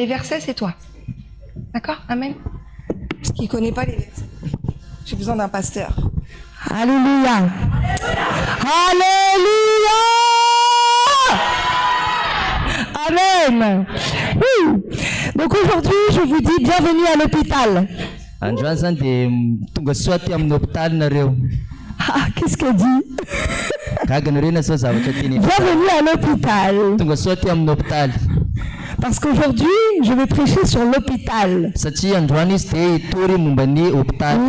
Les versets, c'est toi. D'accord? Amen. Parce qu'il ne connaît pas les versets. J'ai besoin d'un pasteur. Alléluia. Alléluia. Amen. Oui. Donc aujourd'hui, je vous dis bienvenue à l'hôpital. Ah, qu'est-ce qu'elle dit? Bienvenue à l'hôpital. Parce qu'aujourd'hui, je vais prêcher sur l'hôpital.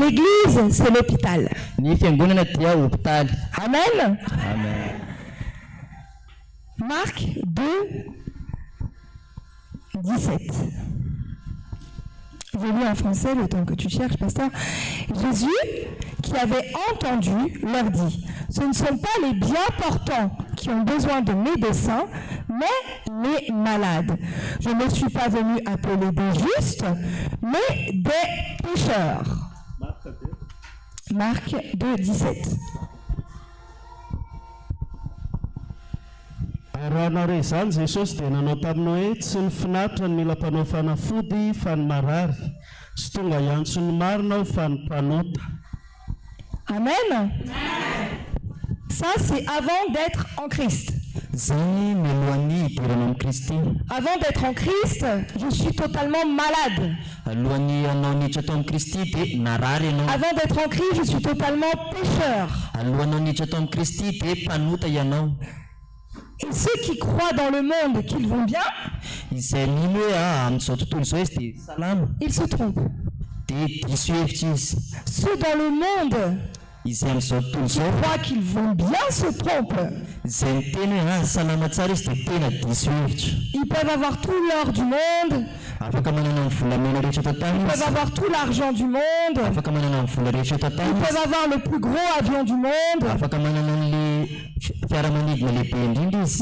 L'église, c'est l'hôpital. Amen. Marc 2, 17. Je lis en français le temps que tu cherches, pasteur. Jésus, qui avait entendu, leur dit: ce ne sont pas les bien portants qui ont besoin de médecins, mais les malades. Je ne suis pas venu appeler des justes, mais des pécheurs. Marc 2, 17. Rahanareo izany Jesosy dia nanao taminao hoe tsy ny finaritra ny mila mpanao fanafody fa ny marary, sy tonga hiantso ny marina fa ny mpanota. Amen. Ça, c'est avant d'être en Christ. Avant d'être en Christ, je suis totalement malade. Avant d'être en Christ, je suis totalement pécheur. Et ceux qui croient dans le monde qu'ils vont bien, ils se trompent. Ceux dans le monde qui croient qu'ils vont bien se trompent. Ils peuvent avoir tout l'or du monde. Ils peuvent avoir tout l'argent du monde. Ils peuvent avoir le plus gros avion du monde.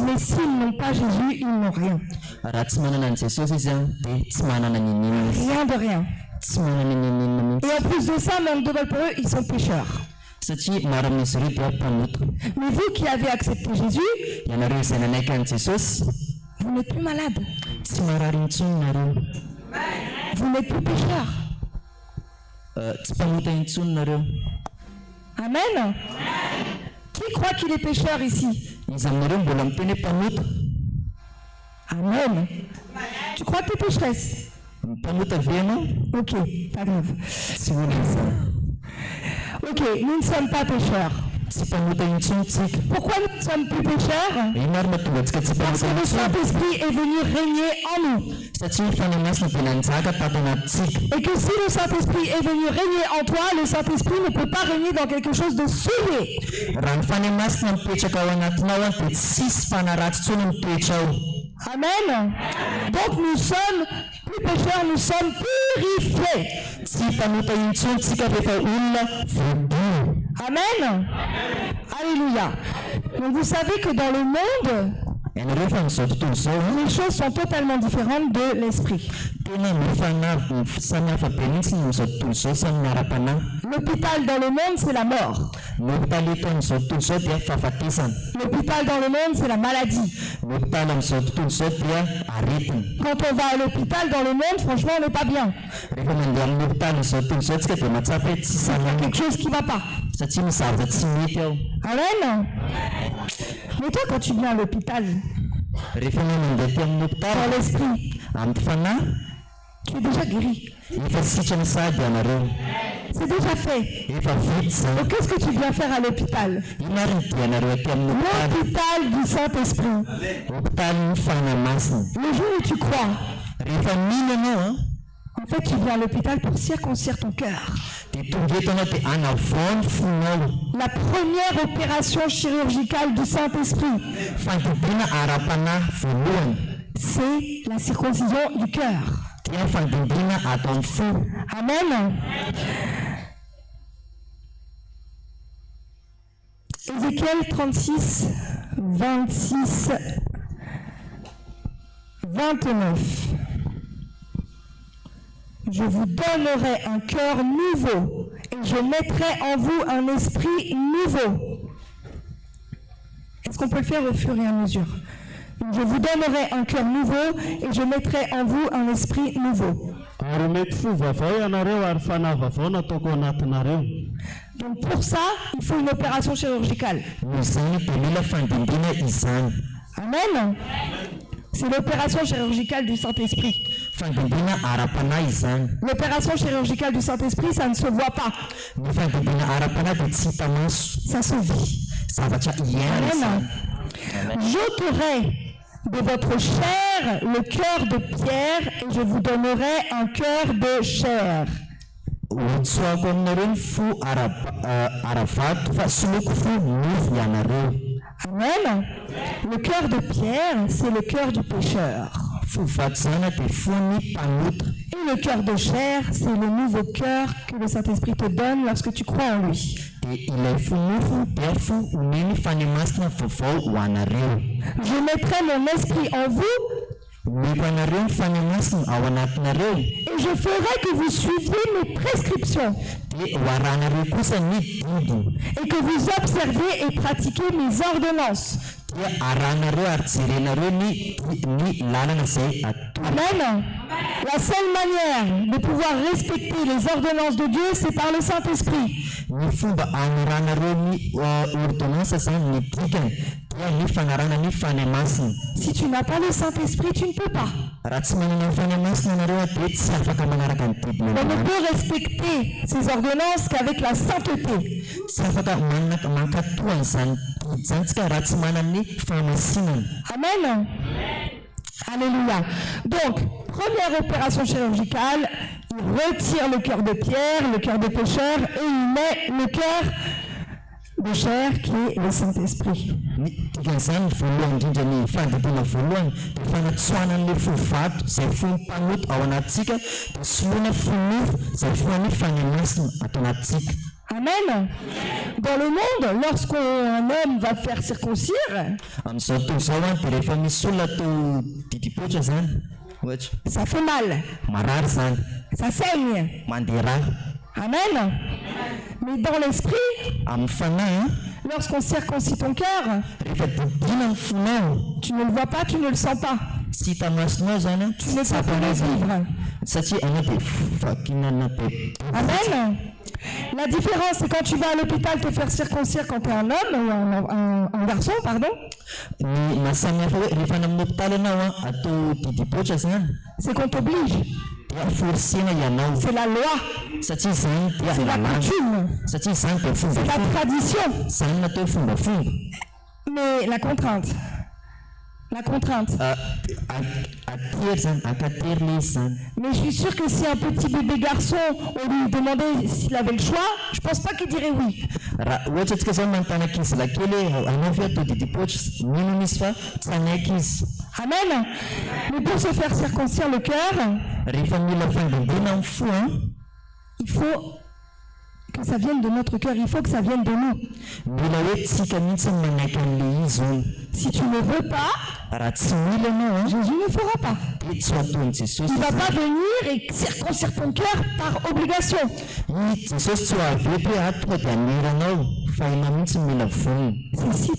Mais s'ils n'ont pas Jésus, ils n'ont rien. Rien de rien. Et en plus de ça, même de eux, ils sont pécheurs. Mais vous qui avez accepté Jésus, vous n'êtes plus malade. Vous n'êtes plus pécheur. Amen. Qui croit qu'il est pécheur ici? Amen. Tu crois que tu es pécheresse? Ok, pas grave. Ok, nous ne sommes pas pécheurs. Pourquoi nous ne sommes plus pécheurs? Parce que le Saint-Esprit est venu régner en nous. Et que si le Saint-Esprit est venu régner en toi, le Saint-Esprit ne peut pas régner dans quelque chose de souillé. Amen. Donc nous sommes plus pécheurs, nous sommes purifiés. Amen. Alléluia. Donc vous savez que dans le monde, les choses sont totalement différentes de l'esprit. L'hôpital dans le monde, c'est la mort. L'hôpital dans le monde, c'est la maladie. Quand on va à l'hôpital dans le monde, franchement, on n'est pas bien. Il y a quelque chose qui ne va pas. Amen. Mais toi, quand tu viens à l'hôpital, dans l'esprit, tu es déjà guéri. C'est déjà fait. Donc qu'est-ce que tu viens faire à l'hôpital? L'hôpital du Saint-Esprit. Le jour où tu crois, en fait, tu viens à l'hôpital pour circoncire ton cœur. La première opération chirurgicale du Saint-Esprit, c'est la circoncision du cœur. Amen. Ézéchiel 36, 26, 29. Je vous donnerai un cœur nouveau et je mettrai en vous un esprit nouveau. Est-ce qu'on peut le faire au fur et à mesure? Je vous donnerai un cœur nouveau et je mettrai en vous un esprit nouveau. Ary mety fo vaovao ianareo ary fanahy vaovao nataoko anatinareo. Donc pour ça, il faut une opération chirurgicale. Amen. C'est l'opération chirurgicale du Saint-Esprit. L'opération chirurgicale du Saint-Esprit, ça ne se voit pas. Ça se vit. Amen. J'ôterai de votre chair le cœur de pierre et je vous donnerai un cœur de chair. Amen. Le cœur de pierre, c'est le cœur du pécheur. Et le cœur de chair, c'est le nouveau cœur que le Saint-Esprit te donne lorsque tu crois en lui. Je mettrai mon esprit en vous et je ferai que vous suiviez mes prescriptions et que vous observiez et pratiquiez mes ordonnances. Amen. La seule manière de pouvoir respecter les ordonnances de Dieu, c'est par le Saint-Esprit. Si tu n'as pas le Saint-Esprit, tu ne peux pas. On ne peut respecter ces ordonnances qu'avec la sainteté. Amen. Alléluia. Donc, première opération chirurgicale, il retire le cœur de pierre, le cœur de pécheur, et il met le cœur de chair qui est le Saint-Esprit. Amen. Dans le monde, lorsqu'un homme va faire circoncire, ça fait mal. Ça saigne. Amen. Mais dans l'esprit, lorsqu'on circoncit ton cœur, tu ne le vois pas, tu ne le sens pas. Tu ne peux pas le vivre. Amen. La différence, c'est quand tu vas à l'hôpital te faire circoncire quand tu es un homme ou un garçon, pardon. C'est qu'on t'oblige. C'est la loi. C'est la coutume. C'est la tradition. Mais la contrainte. Mais je suis sûre que si un petit bébé garçon, on lui demandait s'il avait le choix, je pense pas qu'il dirait oui. Amen. Mais pour se faire circoncire le cœur, il faut que ça vienne de notre cœur, il faut que ça vienne de nous. Si tu ne veux pas, Jésus ne fera pas. Il ne va pas venir et circoncire ton cœur par obligation. C'est si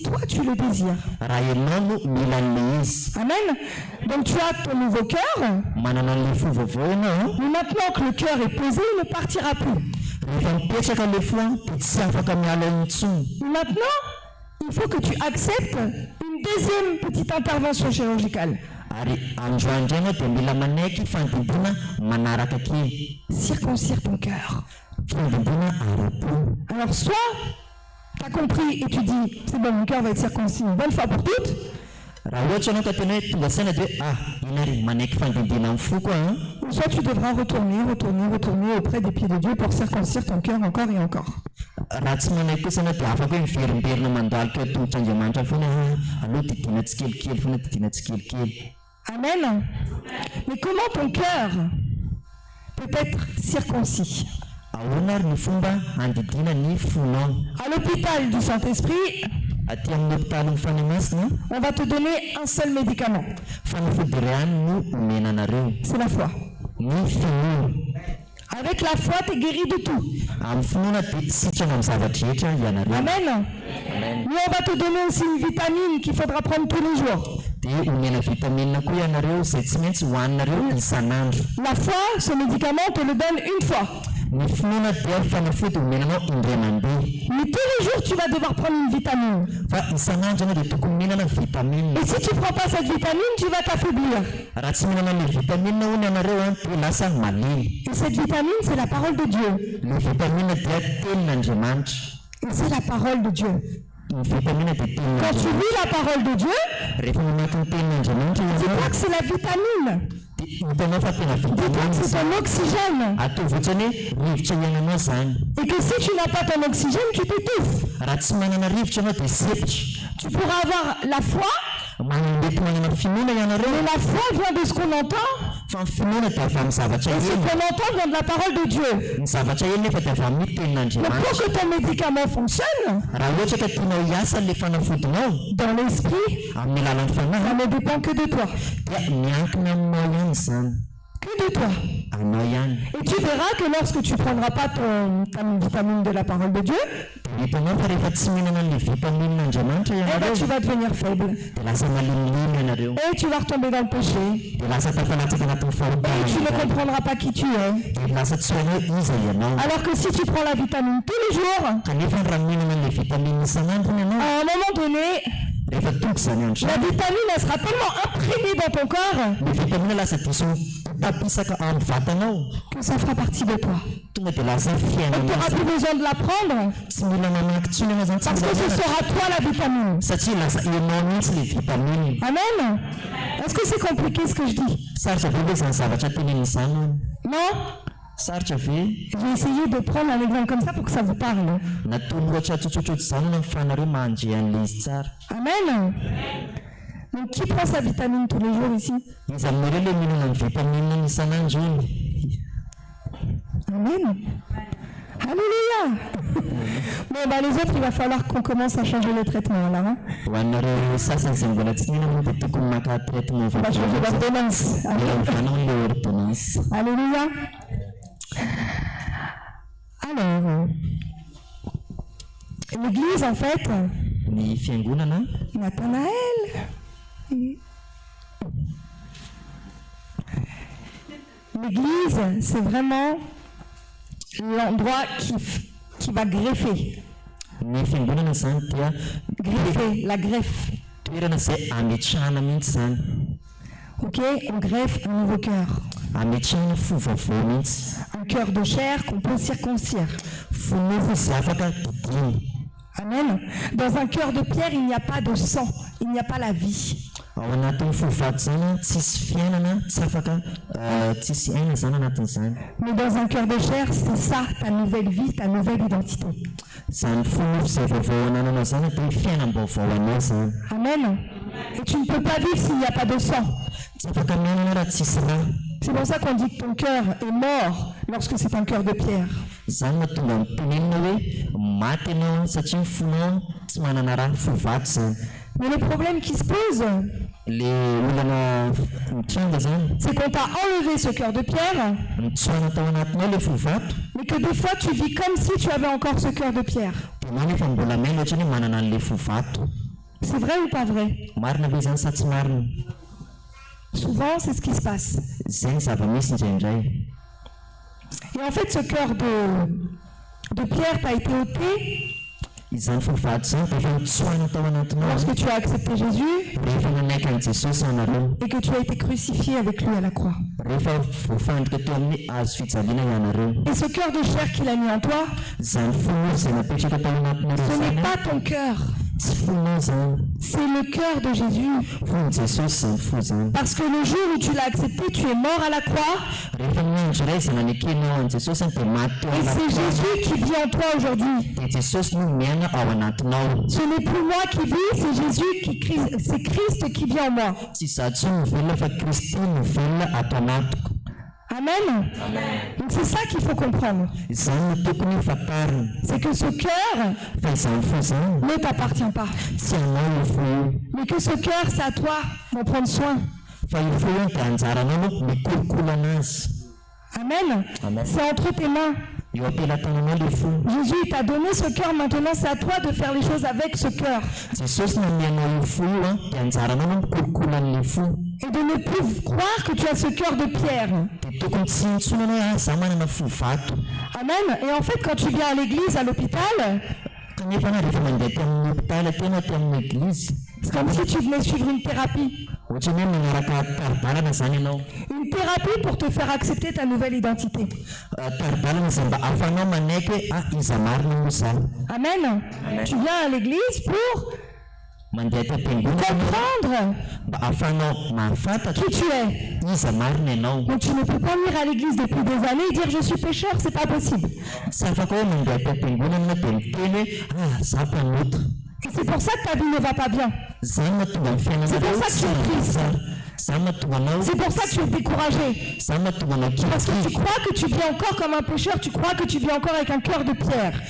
toi tu le désires. Amen. Donc tu as ton nouveau cœur. Mais maintenant que le cœur est posé, il ne partira plus. Maintenant, il faut que tu acceptes une deuxième petite intervention chirurgicale. Circoncire ton cœur. Alors soit tu as compris et tu dis c'est bon, mon cœur va être circoncis une bonne fois pour toutes. Ou soit tu devras retourner auprès des pieds de Dieu pour circoncire ton cœur encore et encore. Amen. Mais comment ton cœur peut être circoncis? À l'hôpital du Saint-Esprit, on va te donner un seul médicament. C'est la foi. Avec la foi, tu es guéri de tout. Amen. Mais on va te donner aussi une vitamine qu'il faudra prendre tous les jours. dia omena vitamine koa ianareo izay tsy maintsy hoaninareo isan'andro. La foi, ce médicament, on te le donne une fois. Ny finoana dia fanafody omenanao indray mandeha. Mais tous les jours, tu vas devoir prendre une vitamine. Fa isan'andro ianao dia tokony mihinana vitamine. Et si tu ne prends pas cette vitamine, tu vas t'affaiblir. Raha tsy mihinana le vitamine hono ianareo dia lasa malemy. Et cette vitamine, c'est la parole de Dieu. Le vitamine dia tenin'Andriamanitra. Et c'est la parole de Dieu. Ny vitamine dia Quand tu lis la parole de Dieu, rehefa mamaky ny tenin'Andriamanitra dis-toi que c'est la vitamine. hitanao fa tena Dis-toi que vitamine c'est ton oxygène. atao ohatrany hoe rivotra iainanao zany. Et que si tu n'as pas ton oxygène, tu t'étouffes. Raha tsy manana rivotra ianao dia sepitra. Tu pourras avoir la foi, Mety manana finoana ianareo. mais la foi vient de ce qu'on entend. Fa ny finoana dia avy amin'ny zavatra Et ce eny. qu'on entend vient de la parole de Dieu. Ny zavatra eny nefa dia avy amin'ny Donc pour tenin'Andriamanitra. que ton médicament fonctionne, Raha ohatra ka tianao hiasa le fanafodinao dans l'esprit, amin'ny alalan'ny ça fanahy ne dépend que de toi. dia miankina aminao ihany zany. Que de toi. Anao ihany. Et tu verras que lorsque tu ne prendras pas ta vitamine de la parole de Dieu, Hitanao fa rehefa tsy mihinana le vitamin'Andriamanitra eh ben, ianareo tu vas devenir faible. dia lasa malimilimy ianareo. Et tu vas retomber dans le péché. Dia lasa tafalatsaka anatin'ny Et tu ne fahotana. comprendras pas qui tu es. Dia lasa tsy hainao iza ianao. Alors que si tu prends la vitamine tous les jours, Kanefa raha mihinana le vitamine isan'andro à ianao un moment donné, rehefa toky zany andro la zany vitamine elle sera tellement imprégnée dans ton corps le vitamine lasa diso tapisaka ao amin'ny vatanao que ça fera partie de toi. tonga dia lasa Et tu fiainana n'auras plus besoin de la prendre tsy mila mamaky tsony ianao zany tsy parce mila que ce mianatra. sera toi la vitamine. Satria lasa ianao mihitsy le vitamine. Amen. Est-ce que c'est compliqué ce que je dis? Sarotra be ve zany zavatra teneny izany hono. Non? Sarotra ve J'ai essayé de prendre un exemple comme ça pour que ça vous parle. natony loatra tsotsotra zany no mifanareo mandre an'le izy tsara. Amen. Donc qui prend sa vitamine tous les jours ici? Izy aminareo le mihinana ny vitamine isan'andro iny. Amen. Alléluia. Bon, bah les autres, il va falloir qu'on commence à changer le traitement alors. Hein? Ho anareo sasany izay mbola tsy nihinana dia tokony maka traitement On va changer l'ordonnance. ela mivanao le ordonnance. Alléluia. Alors, l'église, en fait, Ny fiangonana Nathanaël. L'église, c'est vraiment l'endroit qui va greffer. ny fiangonana zany dia Greffer, la greffe. toerana izay ametrahana mihitsy zany. Ok, on greffe un nouveau cœur. Ametrahana fo vaovao mihitsy. Un cœur de chair qu'on peut circoncire. Fo mofo izay afaka didina. Amen. Dans un cœur de pierre, il n'y a pas de sang, il n'y a pas la vie. Ao anatin'ny fo vato zany tsisy fiainana tsy afaka tsisy aina zany anatin'izany. Mais dans un cœur de chair, c'est ça, ta nouvelle vie, ta nouvelle identité. Zany fo mofo izay vaovao anananao zany dia fiainam-baovao anao zany. Amen. Et tu ne peux pas vivre s'il n'y a pas de sang. Tsy afaka miainana raha tsisy rà. C'est pour ça qu'on dit que ton cœur est mort lorsque c'est un cœur de pierre. Zany mahatonga mitenenina hoe maty ianao satria ny fonao tsy manana raha fo vato zany. Mais le problème qui se pose, Le olana mitranga zany c'est qu'on t'a enlevé ce cœur de pierre, mitsoana tao anatinao le fo vato mais que des fois tu vis comme si tu avais encore ce cœur de pierre. dia nao nefa mbola maina ohatrany hoe manana an'le fo vato. C'est vrai ou pas vrai? Marina ve zany sa tsy marina? Souvent, c'est ce qui se passe. Zay ny zava-misy indraindray. Et en fait, ce cœur de pierre t'a été ôté Izany fo vato zany dia efa mitsoana tao anatinao lorsque tu as accepté Jésus rehefa nanaiky an'i Jesosy ianareo. et que tu as été crucifié avec lui à la croix. Rehefa voafandrika teo amin'ny hazo fijaliana ianareo. Et ce cœur de chair qu'il a mis en toi, Zany fonao izay napetraka tao anatinareo ce n'est zany pas ton cœur, tsy fonao zany. c'est le cœur de Jésus. Fon'i Jesosy zany fo zany. Parce que le jour où tu l'as accepté, tu es mort à la croix Rehefa miandro iray izay nanekenao an'i Jesosy dia maty teo et c'est anatinao. Jésus qui vit en toi aujourd'hui. Dia Jesosy no miaina ao anatinao. Ce n'est plus moi qui vis, c'est Jésus c'est Christ qui vit en moi. Tsy izaho tsy mivelona fa Kristy mivelona ato anatiko. Amen. Donc c'est ça qu'il faut comprendre. Izany no tokony ho fantarina C'est que ce cœur fa izany fo zany ne t'appartient pas. tsy anao io fo io. Mais que ce cœur, c'est à toi d'en prendre soin. Fa io fo io dia anjaranao no mikolokolo anazy. Amen. Amen. C'est entre tes mains. eo ampelantananao le fo. Jésus il t'a donné ce cœur, maintenant c'est à toi de faire les choses avec ce cœur. Jesosy namianao io fo io a dia anjaranao no mikolokolan'le fo. Et de ne plus croire que tu as ce cœur de pierre. Dia tokony tsy intsonana hoe za manana fo vato. Amen. Et en fait, quand tu viens à l'église, à l'hôpital, Kanefa na rehefa mandeha ty amin'ny hôpitaly tena ty amin'ny eglizy, c'est comme si tu venais suivre une thérapie. ohatrany hoe manaraka taribalana zany ianao. Une thérapie pour te faire accepter ta nouvelle identité. Taribalana izay mba ahafahanao manaiky hoe iza marina moa zany. Amen. Tu viens à l'église pour Mandeha ty am-piangonana comprendre mba ahafahanao mahafantatra qui tu es. iza marina ianao. Donc tu ne peux pas venir à l'église depuis des années et dire je suis pécheur, c'est pas possible. Tsy afaka hoe mandeha ty am-piangonana dia miteny hoe za mpanoto. Et c'est pour ça que ta vie ne va pas bien. Zany mahatonga amin'ny C'est pour fiainanao ça que tu es triste. zany mahatonga anao C'est pour ça que tu es découragé. zany mahatonga anao Parce que tu kiky. crois que tu vis encore comme un pécheur, tu crois que tu vis encore avec un cœur de pierre.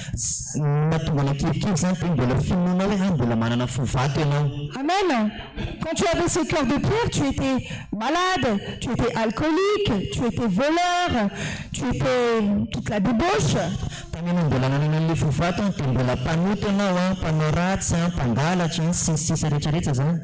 Mahatonga anao kikiky zany dia mbola finoana hoe mbola manana fo vato ianao. Amen. Quand tu avais ce cœur de pierre, tu étais malade, tu étais alcoolique, tu étais voleur, tu étais toute la débauche. Taminao mbola nanana an'le fo vato dia mbola mpanoto ianao mpanao ratsy mpangalatra sy ny sisa rehetrarehetra zany.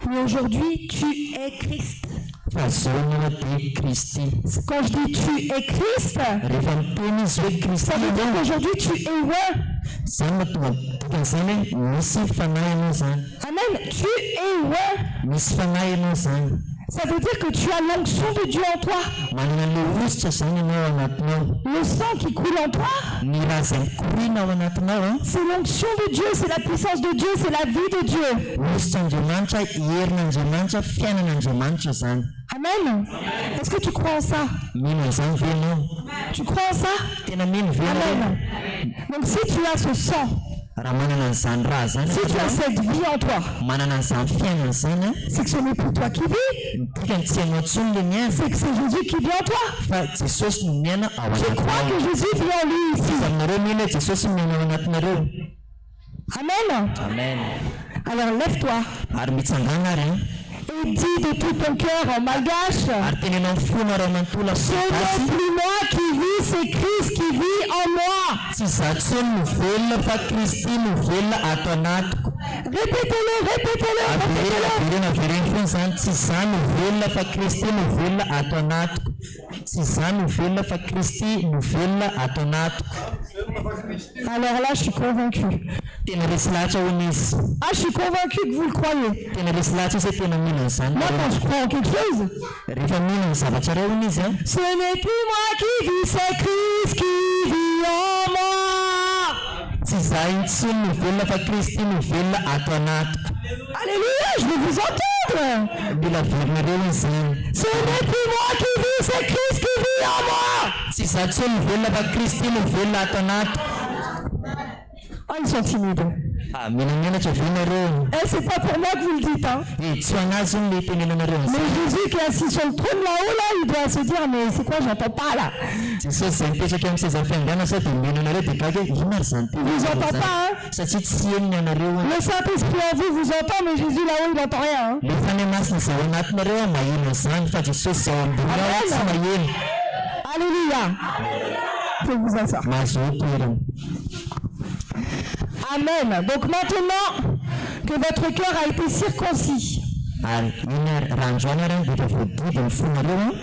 Mais aujourd'hui, tu es Christ. Fa zao ianao dia Kristy. Quand je dis tu es Christ, Rehefa miteny izy hoe Kristy ça veut dire ianao, qu'aujourd'hui tu es un. zany mahatonga dikan'izany hoe misy fanahy ianao zany. Amen. Tu es un. Misy fanahy ianao zany. Ça veut dire que tu as l'onction de Dieu en toi. Manana an'le ositra zany ianao ao anatinao. Le sang qui coule en toi, Ny raha izay mikoriana ao anatinao c'est l'onction de Dieu, c'est la puissance de Dieu, c'est la vie de Dieu. ositr'Andriamanitra, herin'Andriamanitra, fiainan'Andriamanitra zany. Amen. Est-ce que tu crois en ça? Mino an'izany ve ianao? Tu crois en ça? Tena mino ve ianao? Amen. Donc si tu as ce sang, Raha manana an'izany raha zany si tu as cette vie en toi, manana an'izany fiainana zany c'est que ce n'est plus toi qui vis, midika ny tsy ianao intsony le miaina c'est que c'est Jésus qui vit en toi. fa Jesosy no miaina ao Je crois anatinao. que Jésus vit en lui ici. Aminareo mino hoe Jesosy miaina ao anatinareo. Amen. Amen. Alors lève-toi Ary mitsangana ary et dis de tout ton cœur en malgache, ary tenenao fona ray amanontolo ce n'est plus moi qui vis, c'est Christ qui vit en moi. tsy za intsony no velona fa Kristy no velona ato anatiko. Répétez-le, répétez-le, répétez-le. Averena foana zany tsy za no velona fa Kristy no velona ato anatiko. Tsy za no velona fa Kristy no velona ato anatiko. Alors là, je suis convaincu. Tena resy lahatra hoana izy. Ah, je suis convaincu que vous le croyez. Tena resy lahatra izy hoe tena mino an'izany. Moi, quand je crois en quelque chose, Rehefa mino ny zavatra ray hoana izy ce n'est plus moi qui vis, c'est Christ qui vit en moi. tsy za intsony no velona fa Kristy no velona ato anatiko. Alléluia, je veux vous entendre. Mila verinareo izy zany. Ce n'est plus moi qui vis, c'est Christ qui vit en moi. Tsy za intsony no velona fa Kristy no velona ato anatiko. Ah, ils sont timides. Menamenatra venareo. Eh, c'est pas pour moi que vous le dites, hein. Tsy ho anazy ny tenenanareo. Mais Jésus qui est assis sur le trône là-haut, là, il doit se dire, mais c'est quoi, j'entends pas là. Jesosy zay mipetraka amin'ny seza fiangana sao dia menanareo dia gaga ino ary zany Il vous entend pas, hein. satria tsy henony anareo. Le Saint-Esprit en vous vous entend, mais Jésus là-haut, il n'entend rien, hein. Le fany masina izay ao anatinareo maheno zany fa Jesosy zay ao ambony ao tsy maheno. Alléluia. Je vais vous asseoir. Mahazo toerana. Amen. Donc maintenant que votre cœur a été circoncis, Ary iny raha androany ary dia efa voadidy ny fonareo.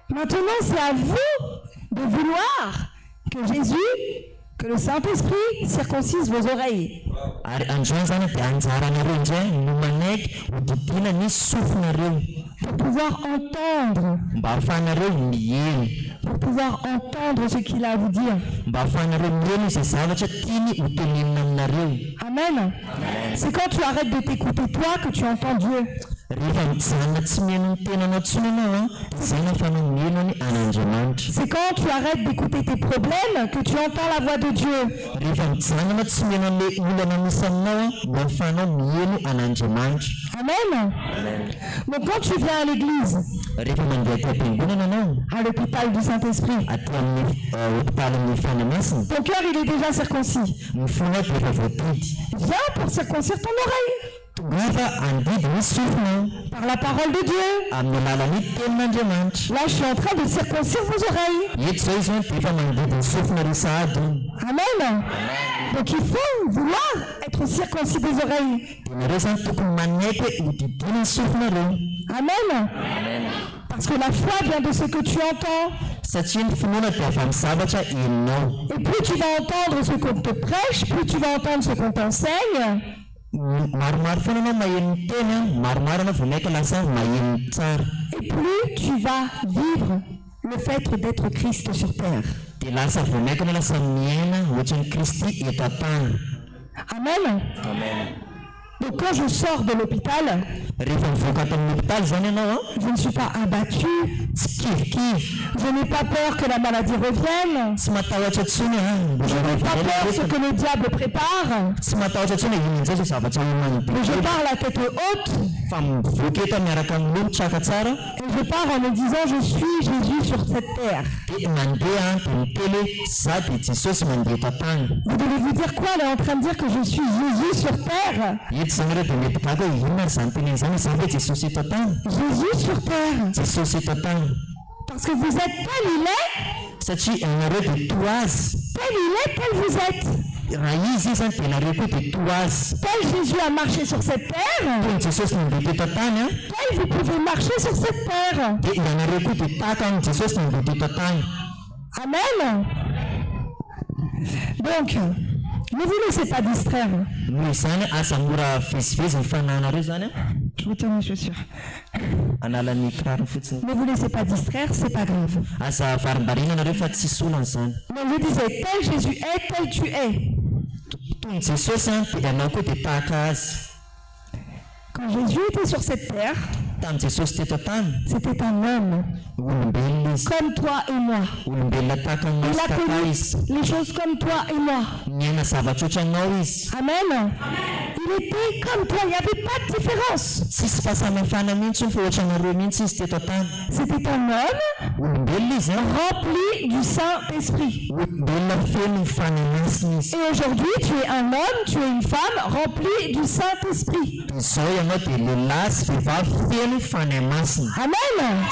maintenant c'est à vous de vouloir que Jésus, que le Saint-Esprit circoncise vos oreilles. Ary androany zany dia anjaranareo indray no manaiky hodidina ny sofonareo Pour pouvoir entendre, mba ahafahanareo miheno, pour pouvoir entendre ce qu'il a à vous dire. mba ahafahanareo miheno izay zavatra tiany ho tenenina aminareo. Amen. C'est quand tu arrêtes de t'écouter toi que tu entends Dieu. Rehefa mijanona tsy mihaino ny tenanao intsony ianao izay no ahafahanao miheno ny an'Andriamanitra. C'est quand tu arrêtes d'écouter tes problèmes que tu entends la voix de Dieu. Rehefa mijanona tsy mihaino an'ilay olana misy aminao no ahafahanao miheno an'Andriamanitra. Amen. Donc quand tu viens à l'église, Rehefa mandeha ty am-piangonana anao à l'hôpital du Saint-Esprit, aty amin'ny hôpitaly amin'ny fanamasina, ton cœur il est déjà circoncis. ny fonao dia efa voadidy. Viens pour circoncire ton oreille. Tonga iva andidy ny sofina par la parole de Dieu. amin'ny alalan'ny tenin'Andriamanitra. Là, je suis en train de circoncire vos oreilles. Eto zao izy dia efa mandidy ny sofina ry sahady. Amen. Donc il faut vouloir être circoncis des oreilles. Dia nareo zany tokony manaiky ho didiny ny sofina reo. Amen. Parce que la foi vient de ce que tu entends. Satria ny finoana dia avy amin'ny zavatra henonao. Et plus tu vas entendre ce qu'on te prêche, plus tu vas entendre ce qu'on t'enseigne. Maromaro foana anao maheno ny teny, maromaro anao vomaika lasa maheno tsara. Et plus tu vas vivre le fait d'être Christ sur terre. Dia lasa vomaika anao lasa miaina ohatran'ny Kristy eto an-tany. Amen. Donc quand je sors de l'hôpital, Rehefa mivoaka ato amin'ny hôpitaly zany ianao, je ne suis pas abattu. tsy kivokivy, Je n'ai pas peur que la maladie revienne. tsy matahotra intsony Je n'ai pas peur ce que le diable prépare. tsy matahotra intsony ino amin'izay zay zavatra homany Mais je be. pars la tête haute Fa mivoaka eto miaraka amin'olo traka tsara, et je pars en me disant je suis Jésus sur cette terre. dia mandeha dia mitely za dia Jesosy mandeha eto an-tany. Vous devez vous dire quoi? Elle est en train de dire que je suis Jésus sur terre. Eto zany reo dia mety gaga hoe inona zany teny zany za hoe Jesosy eto an-tany. Jésus sur terre. Jesosy eto an-tany. Parce que vous êtes tel il est, Satria ianareo dia toa azy. tel il est, tel vous êtes. Raha izy zany dia nareo koa dia toa azy. Tel Jésus a marché sur cette terre, Toy ny Jesosy nandeha teto an-tany, tel vous pouvez marcher sur cette terre. dia ianareo koa dia tahaka amin'ny Jesosy nandeha teto an-tany. Amen. Donc, ne vous laissez pas distraire. Noho izany asa mora vezivezy ny fanahinareo zany Je vous tiens mes chaussures. analan'ny kiraro fotsiny. Ne vous laissez pas distraire, c'est pas grave. Asa varimbariana nareo fa tsy solana zany. Mais je disais, tel Jésus est, tel tu es. Toy ny Jesosy dia ianao koa dia tahaka azy. Quand Jésus était sur cette terre, Tamin'ny Jesosy teto an-tany, c'était un homme, olombelona izy. comme toi et moi. Olombelona tahaka anao Il sy a tahaka connu izy. les choses comme toi et moi. Niaina zavatra ohatranao izy. Amen. Il était comme toi, il n'y avait pas de différence. Tsisy fahasamihafana mihitsy fa ohatranareo mihitsy izy teto an-tany. C'était un homme Olombelona izy rempli du Saint-Esprit. olombelona feno ny fanamasina izy. Et aujourd'hui, tu es un homme, tu es une femme remplie du Saint-Esprit. Izao ianao dia lehilahy sy vehivavy feno fanamasina. Amen.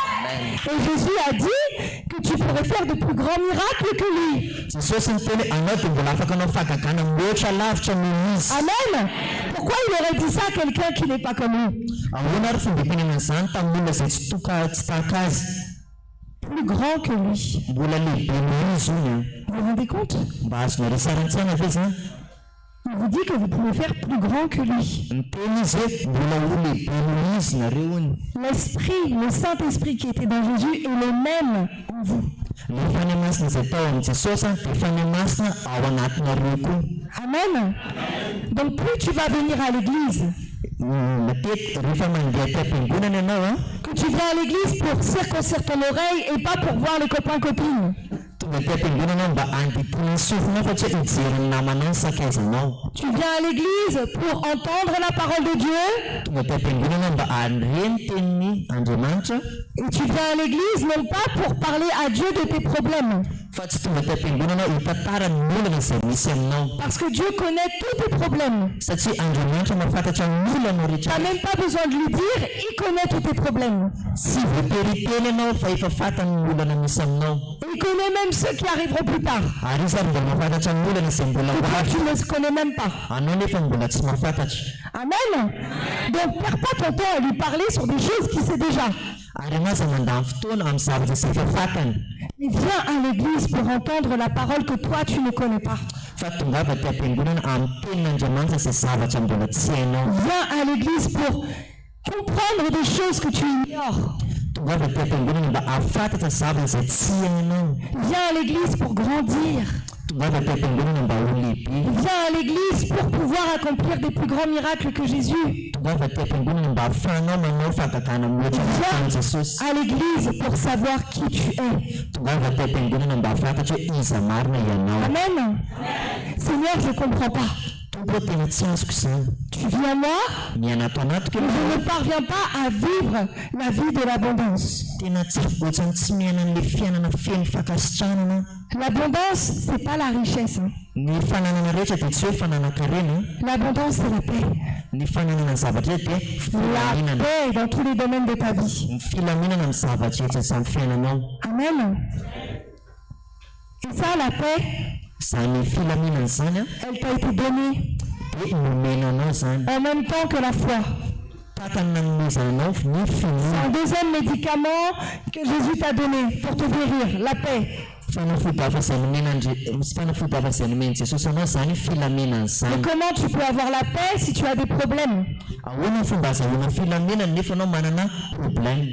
Et Jésus a dit que tu pourrais faire de plus grands miracles que lui. Jesosy niteny anao dia mbola afaka anao fahagagana mihoatra lavitra noho izy. Amen. Pourquoi il aurait dit ça à quelqu'un qui n'est pas comme lui? Ahoana ary fomba hipenena an'izany tamin'olona izay tsy tahaka azy. Plus grand que lui. Mbola lehibe noho izy ony. Vous vous rendez compte? Mba azonareo sarantsana ve zany? Il vous dit que vous pouvez faire plus grand que lui. Niteny izy hoe mbola ho lehibe noho izy nareo ony. L'Esprit, le Saint-Esprit qui était dans Jésus est le même en vous. Le fanamasina izay tao amin'ny Jesosy dia fanamasina ao anatinareo koa. Amen. Donc plus tu vas venir à l'église, Matety rehefa mandeha am-piangonana ianao que tu viens à l'église pour circoncire ton oreille et pas pour voir les copains-copines. tonga ty am-piangonana mba andipony ny sofinao fa tsy hoe hijery ny namanao ny sakaizanao. Tu viens à l'église pour entendre la parole de Dieu Tonga ty am-piangonana mba handreny tenin'ny Andriamanitra. et tu viens à l'église non pas pour parler à Dieu de tes problèmes. Fa tsy tonga ty am-piangonana hitantara ny olana izay misy aminao. Parce que Dieu connaît tous tes problèmes. Satria Andriamanitra mahafantatra ny olana Tu rehetra. n'as même pas besoin de lui dire, il connaît tous tes problèmes. Tsy voatery teny ianao fa efa fantany ny olana misy aminao. Il connaît même ceux qui arriveront plus tard. Ary izy ary mbola mahafantatra ny olana izay mbola Et toi, hoavy. tu ne les connais même pas. Anao nefa mbola tsy mahafantatra. Amen. Donc, perds pas ton temps à lui parler sur des choses qu'il sait déjà. Ary anao aza mandany fotoana amin'ny zavatra izay efa fantany. Mais viens à l'église pour entendre la parole que toi, tu ne connais pas. Fa tongava ty am-piangonana amin'ny tenin'Andriamanitra izay zavatra mbola tsy hainao. Viens à l'église pour comprendre des choses que tu ignores. Tongava ty am-piangonana mba ahafantatra zavatra izay tsy hainao. Viens à l'église pour grandir. Tongava ty am-piangonana mba ho lehibe. Viens à l'église pour pouvoir accomplir des plus grands miracles que Jésus. Tongava ty am-piangonana mba ahafahanao manao fahagagana mihoatra ny Jesosy. À l'église pour savoir qui tu es. Tongava ty am-piangonana mba ahafantatra hoe iza marina ianao. Amen. Seigneur, je ne comprends pas. tompo tena tsy azoko izany Tu vis en moi, mianato anatiko mais je ne parviens pas à vivre la vie de l'abondance. tena tsy ohatrany tsy miaina n'le fiainana feno fakasitrahana. L'abondance, c'est pas la richesse. Hein. Ny fananana rehetra dia tsy hoe fananakarena. L'abondance, c'est la paix. Ny fananana ny zavatra dia La filaminana. paix dans tous les domaines de ta vie. Ny filaminana ny zavatra rehetra samy fiainanao. Amen. Et ça, la paix, Zany filaminana zany elle t'a été donnée dia nomenanao zany. en même temps que la foi. Takany nanomezananao ny C'est finoana. un deuxième médicament que Jésus t'a donné pour te guérir, la paix. Fanafody hafa izay fanafody hafa izay nomeny Jesosy anao zany filaminana Mais zany. comment tu peux avoir la paix si tu as des problèmes? Ahoana ny fomba azahoana filaminana nefa anao manana problème?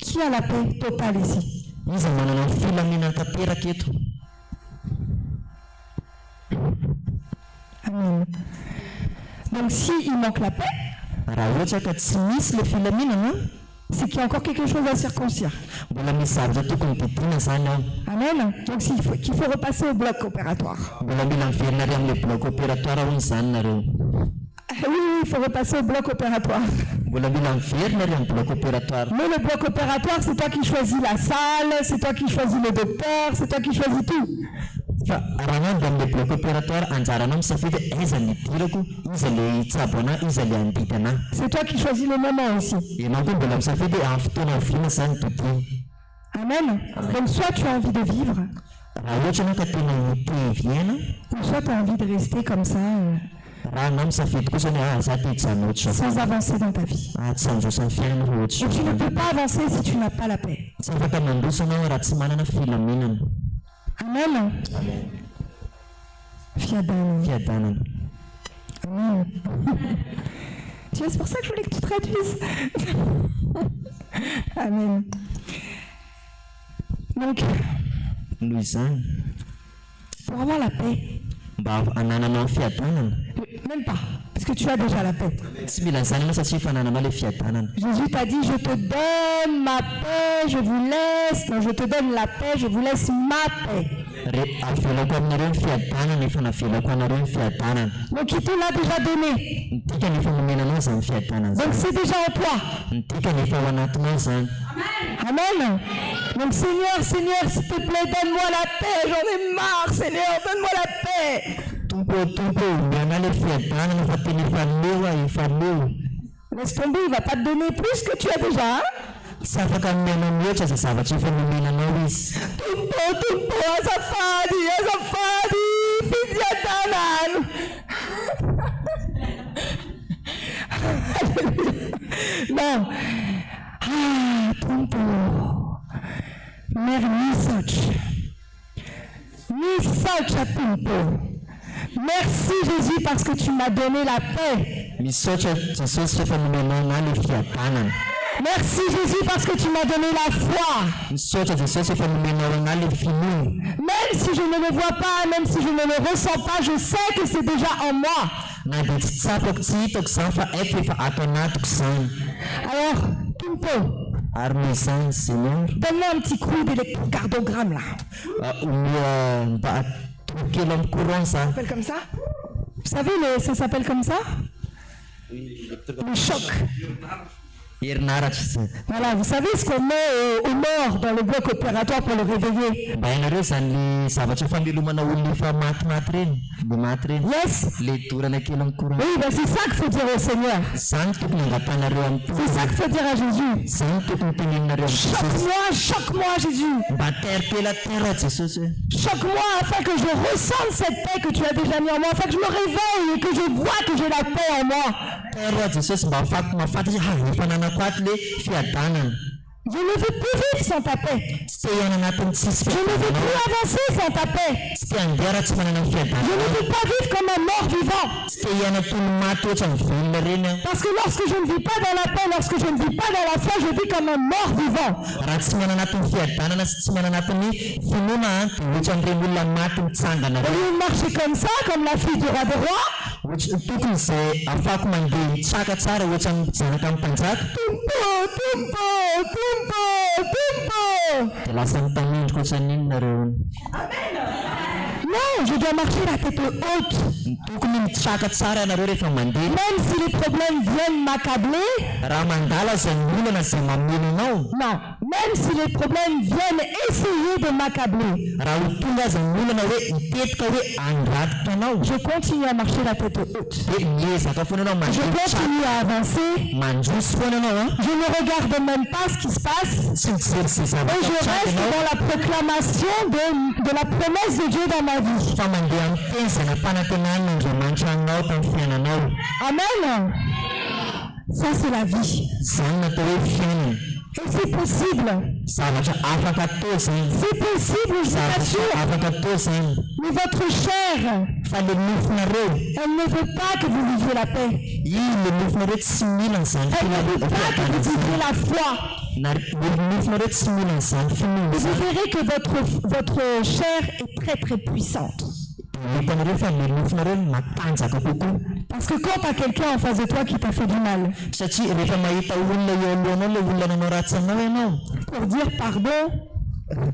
Qui a la paix totale ici? Iza manana filaminana tanteraka eto. Amen. Donc s'il manque la paix, Raha ohatra ka tsy misy le filaminana c'est qu'il y a encore quelque chose à circoncire. mbola misy zavatra tokony didina zany ao. Amen. Donc qu'il faut repasser au bloc opératoire. Mbola mila miverina ry amin'le bloc opératoire hono zany nareo. Ah oui, il faut repasser au bloc opératoire. Mbola mila miverina ry amin'ny bloc opératoire. Mais le bloc opératoire, c'est toi qui choisis la salle, c'est toi qui choisis le docteur, c'est toi qui choisis tout. Fa raha nandro amin'le bloc opératoire anjaranao misafidy iza ny idirako, iza le hitsabo ana, iza le andidy ana. C'est toi qui choisis le moment aussi. Ianao koa mbola misafidy amin'ny fotoana oviana zany didina. Amen. Donc soit tu as envie de vivre, Raha ohatra anao ka tena mite hiviana, ou soit tu as envie de rester comme ça, raha anao misafidy kosa ny za te hijanona ohatry sans avancer dans ta vie. tsy androsan'ny fiainana ohatry. Et tu ne peux pas avancer si tu n'as pas la paix. Tsy afaka mandrosa anao raha tsy manana filaminana. Amen. Fiadana. Fiadanana. Amen. Tu vois, c'est pour ça que je voulais que tu traduises. Amen. Donc, Noho izany pour avoir la paix, mba hanananao fiadanana. même pas, parce que tu as déjà la paix. Tsy mila zany anao satria fa hanananao le fiadanana. Jésus t'a dit, je te donne ma paix, je vous laisse. Non, je te donne la paix, je vous laisse ma paix. Avelako aminareo ny fiadanana efa navelako anareo ny fiadanana. Donc il te l'a déjà donné. Ny dikany efa nomenanao zany fiadanana Donc zany. c'est déjà en toi. Ny dikany efa ao anatinao zany. Amen. Donc Seigneur, Seigneur, s'il te plaît, donne-moi la paix. J'en ai marre, Seigneur, donne-moi la paix. Tompo miana le fiadanana fa tena efa leo. Laisse tomber, il ne va pas te donner plus que tu as déjà. Hein? Tsy afaka miana mihoatra zay zavatra efa nomenanao izy. Tumpo, azafady, fidiadanan. Non. Ah, Tumpo. Mère Misoch à Tumpo. Merci Jésus parce que tu m'as donné la paix. Misaotra Jesosy efa nomenao le fiadanana. Merci Jésus parce que tu m'as donné la foi. Misaotra Jesosy efa nomenao le finoana. Même si je ne le vois pas, même si je ne le ressens pas, je sais que c'est déjà en moi. Na dia tsy tsapako tsy hitako zany fa haiko efa ato anatiko zany. Alors, Tumpo, Ary noho izany Seigneur, donne-moi un petit coup d'électrocardiogramme là. mba atoko kely amin'ny courant Ça zany. s'appelle comme ça? Vous savez, ça s'appelle comme ça? Le choc. Herinaratra zany. Voilà, vous savez ce qu'on met au mort dans le bloc opératoire pour le réveiller. Mba hainareo zany le zavatra famelomana olona efa matimaty reny, le maty reny. Yes? Le dorana kely amin'ny courant. Oui, ben c'est ça qu'il faut dire au Seigneur. Zany tokony angatanareo amin'ny C'est ça qu'il faut dire à Jésus. zany tokony teneninareo amin'ny Jesosy. Choque-moi, Jésus. Mba teripela Jesosy hoe. Choque-moi afin que je ressente cette paix que tu as déjà mis en moi, afin que je me réveille et que je vois que j'ai la paix en moi. Teroa Jesosy mba afaka mahafantatra efa nanako ato le fiadanana. Je ne veux plus vivre sans ta paix. Tsy te hiaina anatin'ny tsisy Je ne veux fiadanana. plus avancer sans ta paix. Tsy te handeha raha tsy manana Je ne fiadanana. veux pas vivre comme un mort vivant. Tsy te hiaina toy ny maty ohatry ny velona reny aho. Parce que lorsque je ne vis pas dans la paix, lorsque je ne vis pas dans la foi, je vis comme un mort vivant. Raha tsy manana anatin'ny fiadanana sy tsy manana anatin'ny finoana dia ohatry amin'ireny olona maty mitsangana Au reny. lieu de marcher comme ça, comme la fille du roi des rois, Tokony izay afaka mandeha hitsaka tsara ohatry amin'ny zanaka amin'ny mpanjaka Tumpo. dia lasa mitanindrika ohatran'iny nareo. Non, je dois marcher la tête haute. tokony mitraka tsara ianareo rehefa mandeha Même si les problèmes viennent m'accabler, raha mandala zany olana zay mameno anao non, même si les problèmes viennent essayer de m'accabler, raha ho tonga aza ny olana hoe hitetika hoe andratitra anao je continue à marcher la tête haute. dia miezaka foana anao Je continue à avancer. mandroso foana anao Je ne regarde même pas ce qui se passe. tsy mijery zay Et zavatra je traka reste anao dans la proclamation de la promesse de Dieu dans ma vie. fa mandeha amin'ny tenzana mpanantenana andriamanitra anao tamin'ny fiainanao Amen. Ça, c'est la vie. zany natao hoe fiainana Et c'est possible. zavatra afaka atao zany C'est possible, je vous zavatra assure. afaka atao zany Mais votre chair, fa le nofonareo elle ne veut pas que vous viviez la paix. le nofonareo tsy mila an'izany Elle ne veut pas que vous viviez la foi. le nofonareo tsy mila an'izany Et finoana vous zany verrez que votre chair est très très puissante. hitanareo fa le nofonareo matanjaka kokoa Parce que quand tu as quelqu'un en face de toi qui t'a fait du mal, satria rehefa mahita olona eo alohanao le olona nanao ratsy anao ianao pour dire pardon,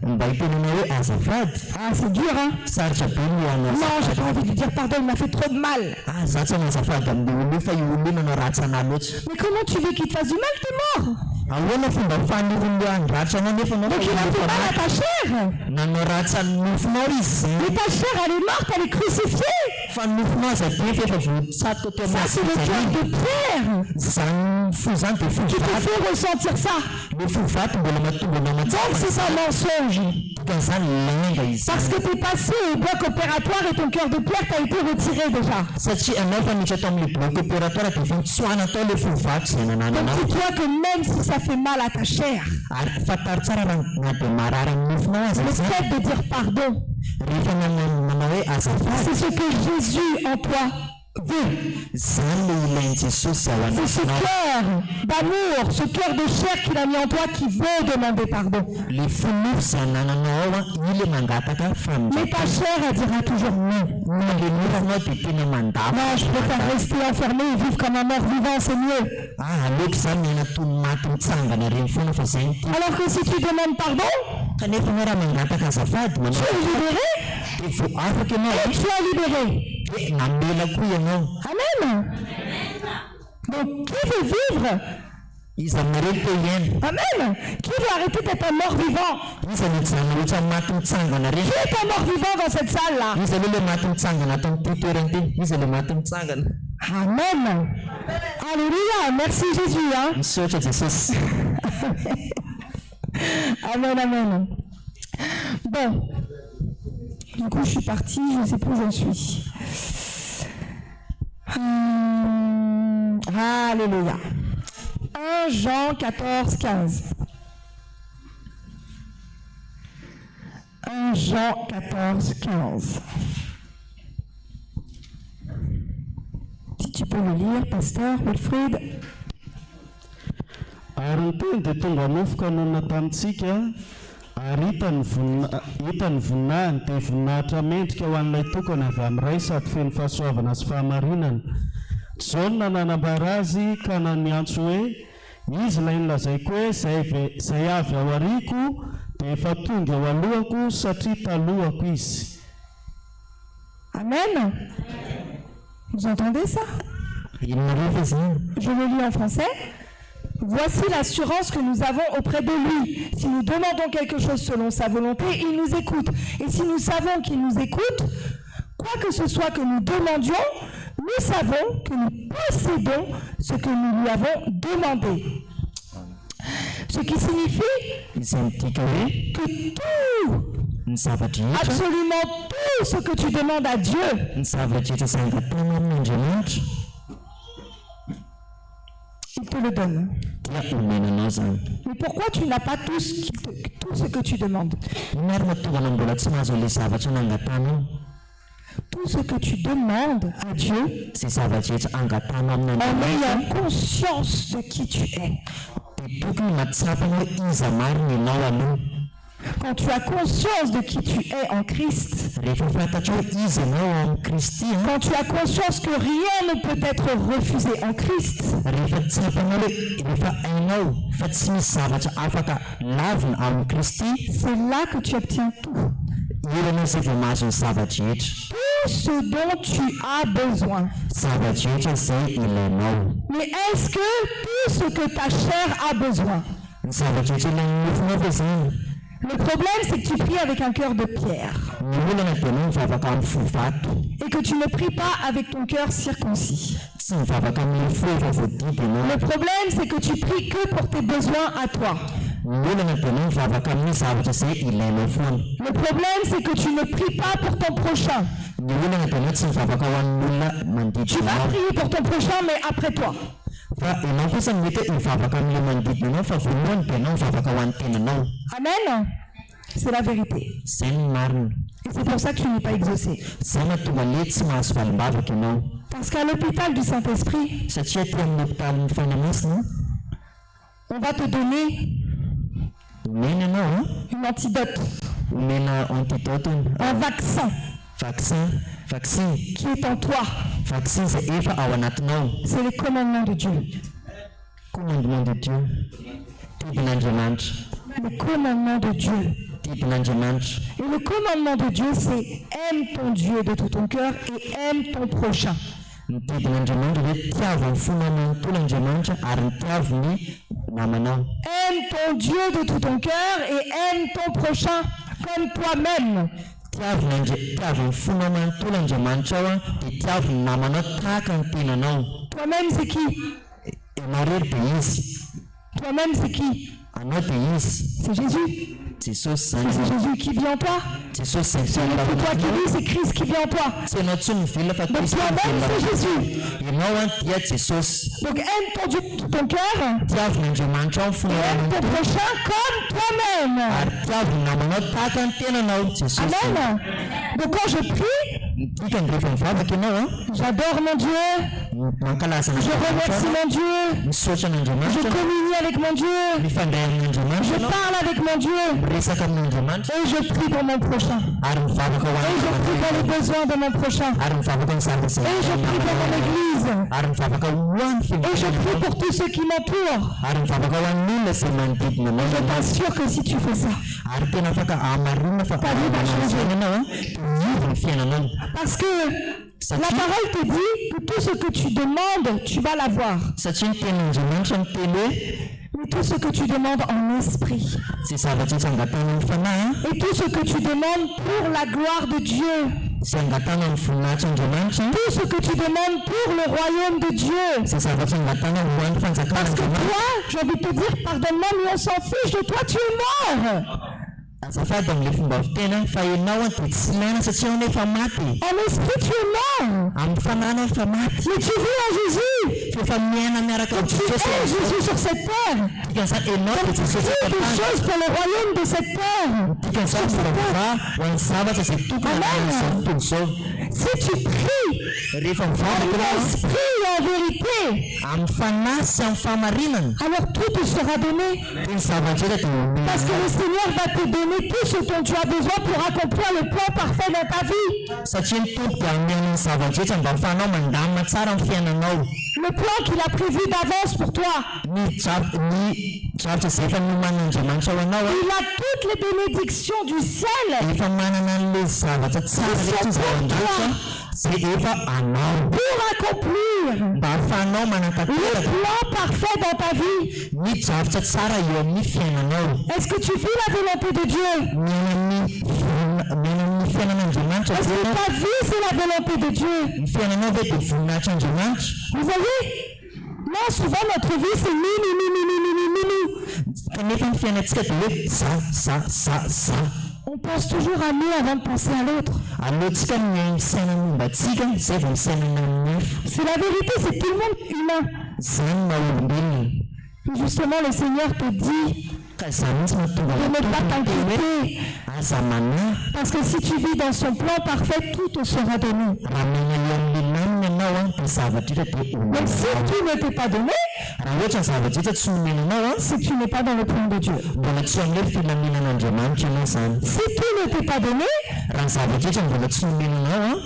mba hitenanao hoe azafady ah, c'est dur, hein? sarotra be no anao Non, j'ai pas envie de lui dire pardon, il m'a fait trop de mal. za tsy anazafady amile olo fa io olo io nanao ratsy anao loatra Mais comment tu veux qu'il te fasse du mal? T'es mort. ahoana fomba fanirolo andratra anao nefa anao Donc il a fait mal à ta chair. nanao ratsy any nofonao izy zany Mais ta chair, elle est morte, elle est crucifiée. fa nofonao aza be fa efa voatsato teo Ça, c'est le cœur de pierre. zany fo zany de fo Qui te vaty fait ressentir ça. le fo vaty mbola matonga anao Donc c'est un mensonge. ka zany lenga izy Parce que tu es passé au bloc opératoire et ton cœur de pierre t'a été retiré déjà. satria anao fa miditra tao amin'ny bloc opératoire dia fitsoana tao le fo vaty zay nanananao Donc dis-toi que même si ça fait mal à ta chair, ary fataro tsara raha na de marary amin'ny nofonao aza le zany fait de dire pardon, rehefa nanao hoe azafady c'est ce que Jésus en toi veut. zany le ilainy jesosy ao C'est ce anatinao cœur d'amour, ce cœur de chair qu'il a mis en toi qui veut demander pardon. le fonofo zay nananao ao a io le mangataka Mais famindra ta chair, elle dira toujours non. le nofonao de tena mandava Non, je préfère rester enfermé et vivre comme un mort vivant, c'est mieux. aleoko zany miaina tony maty mitsangana reny foana fa zay ty Alors que si tu demandes pardon, kanefa anao raha mangataka azafady tu manao es libéré de vo afaka ianao et tu es libéré. de namela koa ianao Amen. Donc, qui veut vivre? izy aminareo te hiaina Amen. Qui veut arrêter d'être un mort vivant? izy amijanona oatra maty mitsangana reny Qui est un mort vivant dans cette salle-là? izy aloha le maty mitsangana atao amin'ity toerana ity izy le maty mitsangana Amen. Alléluia. Merci Jésus. Hein? misaotra jesosy Amen, amen. Bon. Du coup, je suis partie, je ne sais plus où j'en suis. Alléluia. 1 Jean 14, 15. 1 Jean 14, 15. Si tu peux le lire, pasteur Wilfried. ary ny teny dia tonga nofoka nonona tamintsika ary hitany voninahiny dia voninahitra mendrika ho an'ilay tokony avy amin'ray sady feno fahasoavana sy fahamarinana Jaona nanambara azy ka naniantso hoe izy ilay nilazaiko hoe zay avy ao ariko dia efa tonga eo alohako satria talohako izy. Amen. Vous entendez ça? inona zany Je le lis en français. Voici l'assurance que nous avons auprès de lui. Si nous demandons quelque chose selon sa volonté, il nous écoute. Et si nous savons qu'il nous écoute, quoi que ce soit que nous demandions, nous savons que nous possédons ce que nous lui avons demandé. Ce qui signifie izy mitika hoe que tout, ny zavatra rehetra absolument tout ce que tu demandes à Dieu, ny zavatra rehetra izay angatana amin'Andriamanitra il te le donne. dia omenanao zany Mais pourquoi tu n'as pas tout ce que tu demandes? ino ary mahatonga anao mbola tsy mahazo an'ilay zavatra nangatana Tout ce que tu demandes à Dieu zay zavatra rehetra angatana en amin'Andriamanitra ayant conscience de qui tu es. dia tokony mahatsapana hoe iza marina ianao aloha Quand tu as conscience de qui tu es en Christ, rehefa fantatra hoe izy ianao amin'ny Kristy quand tu as conscience que rien ne peut être refusé en Christ, rehefa tsapana hoe rehefa hainao fa tsy misy zavatra afaka lavina amin'ny Kristy c'est là que tu obtiens tout. Irana izay vao mahazo ny zavatra rehetra. Tout ce dont tu as besoin. Zavatra rehetra izay ilainao. Mais est-ce que tout ce que ta chair a besoin? Ny zavatra rehetra ilain'ny nofonao fa izany. Le problème, c'est que tu pries avec un cœur de pierre. Ny olana dia no mivavaka amin'ny fo vato. Et que tu ne pries pas avec ton cœur circoncis. Tsy mivavaka amin'ny fo efa voadidy ianao. Le problème, c'est que tu pries que pour tes besoins à toi. Ny olana dia no mivavaka amin'ny zavatra izay ilainao foana. Le problème, c'est que tu ne pries pas pour ton prochain. Ny olana dia no tsy mivavaka ho an'ny olona manodidina Tu vas anao. prier pour ton prochain, mais après toi. Fa ianao kosa mety mivavaka amin'ilay manodidina anao fa voalohany dia ianao mivavaka ho an'ny tenanao. Amen. C'est la vérité. Izay ny marina. Et c'est pour ça que tu n'es pas exaucé. Izay mahatonga le tsy mahazo valimbavaka ianao. Parce qu'à l'hôpital du Saint-Esprit, Satria ty amin'ny hopitalin'ny fanamasina on va te donner omena anao une antidote, omena antidote, un vaccin vaccin qui est en toi. vaccin izay efa ao anatinao. C'est le commandement de Dieu. Commandement de Dieu. Didin'Andriamanitra. Le commandement de Dieu. Didin'Andriamanitra. Et le commandement de Dieu, c'est aime ton Dieu de tout ton cœur et aime ton prochain. Ny didin'Andriamanitra dia tiavo ny fona manontol'Andriamanitra ary ny tiavo ny namanao. Aime ton Dieu de tout ton cœur et aime ton prochain comme toi-même. Tiavo ny fona manontol'Andriamanitra ao dia tiavo ny namanao tahaka ny tenanao. Toi-même, c'est qui? Ianao rery dia izy. Toi-même, c'est qui? Anao dia izy. C'est Jésus. Jesosy zany. C'est Jésus qui vit en toi. Jesosy zay Ce n'est plus toi qui vis, c'est Christ qui vit en toi. tsy ianao tsy mivela fa Donc Kristy toi-même, c'est Jésus. ianao dia Jesosy. Donc aime ton Dieu de tout ton cœur Tiavo n'Andriamanitra ao ny fona et aime ton manontolo prochain comme toi-même. ary tiavo ny namanao tahaka ny tenanao. Jesosy. Amen. Donc quand je prie, Dikany rehefa mivavaka ianao j'adore mon Dieu, mankalaza je remercie mon Dieu, misaotra je n'Andriamanitra, communie avec mon Dieu, mifandray je amin'Andriamanitra, parle avec mon Dieu miresaka amin'Andriamanitra et je prie pour mon prochain. ary mivavaka ho Et je prie pour les besoins de mon prochain. ary mivavaka ny zavatra izay Et je prie pour mon église. ary mivavaka ho an'ny Et je prie fiangonana pour tous ceux qui m'entourent. ary mivavaka ho an'ny olona izay manodidina anao. Je t'assure que si tu fais ça, ary tena afaka amarinina fa Ta vie va changer. ianao miova ny fiainanao. parce que la parole te dit que tout ce que tu demandes, tu vas l'avoir. Satria ny tenin'Andriamanitra miteny hoe Mais tout ce que tu demandes en esprit. zay zavatra tsy angatana ny fanahy Et tout ce que tu demandes pour la gloire de Dieu. tsy angatana ny voninahitry'Andriamanitra, Tout ce que tu demandes pour le royaume de Dieu. zay zavatra angatana ho an'ny Parce que fanjakan'Andriamanitra. toi, j'ai envie de te dire, pardonne-moi, mais on s'en fiche de toi, tu es mort. Azafady amin'ilay fomba fiteny fa ianao dia tsy ilaina satria ao efa maty. En esprit, tu es mort. Amin'ny fanahy efa maty. Mais tu vis en Jésus. Fa efa miaina miaraka amin'ny Tu es Jesosy. Jésus sur cette terre. Dikan'izany ianao dia Jesosy Fais efa des tany. choses pour le royaume de cette terre. Dikan'izany miravava ho an'ny zavatra izay tokony amin'izao tontolo izao. Si tu pries Rehefa en mivavaka ianao esprit et en vérité, amin'ny fanahy sy amin'ny fahamarinana, alors tout te sera donné. ny zavatra rehetra dia omena. Parce que le Seigneur va te donner tout ce dont tu as besoin pour accomplir le plan parfait dans ta vie. Satria ny tompo dia amian'ny zavatra rehetra mba ahafahanao mandamina tsara amin'ny fiainanao. Le plan qu'il a prévu d'avance pour toi. Ny zavatra izay efa noman'Andriamanitra ho anao Il a toutes les bénédictions du ciel. efa manana an'ilay zavatra tsara rehetra izay ao an-danitra zay efa anao Pour accomplir mba ahafahanao le manantanteraka plan parfait dans ta vie. ny zavatra tsara eo amin'ny fiainanao. Est-ce que tu vis la volonté de Dieu? Miaina amin'ny fiainan'Andriamanitra Est-ce que dia ta vie, c'est la volonté de Dieu? ny fiainanao ve dia voninahitry'Andriamanitra. Vous voyez? Non, souvent notre vie, c'est nous. Kanefa ny fiainantsika dia hoe za. On pense toujours à nous avant de penser à l'autre. Aleontsika ny misaina momba antsika izay vao misainana amin'ny hafa. C'est la vérité, c'est tout le monde humain. Zany maha-olombelona. Justement, le Seigneur te dit Ka izany mihitsy mahatonga de ne pas t'inquiéter. aza manahy Parce que si tu vis dans son plan parfait, tout te sera donné. raha miaina eo amin'ny lamina ianao dia zavatra rehetra dia Donc si tout ne t'est pas donné, raha ohatra ny zavatra rehetra tsy nomenanao c'est que tu n'es pas dans le plan de Dieu. mbola tsy amin'ilay filaminan'Andriamanitra ianao zany. Si tout ne t'est pas donné, Raha ny zavatra rehetra mbola tsy nomenanao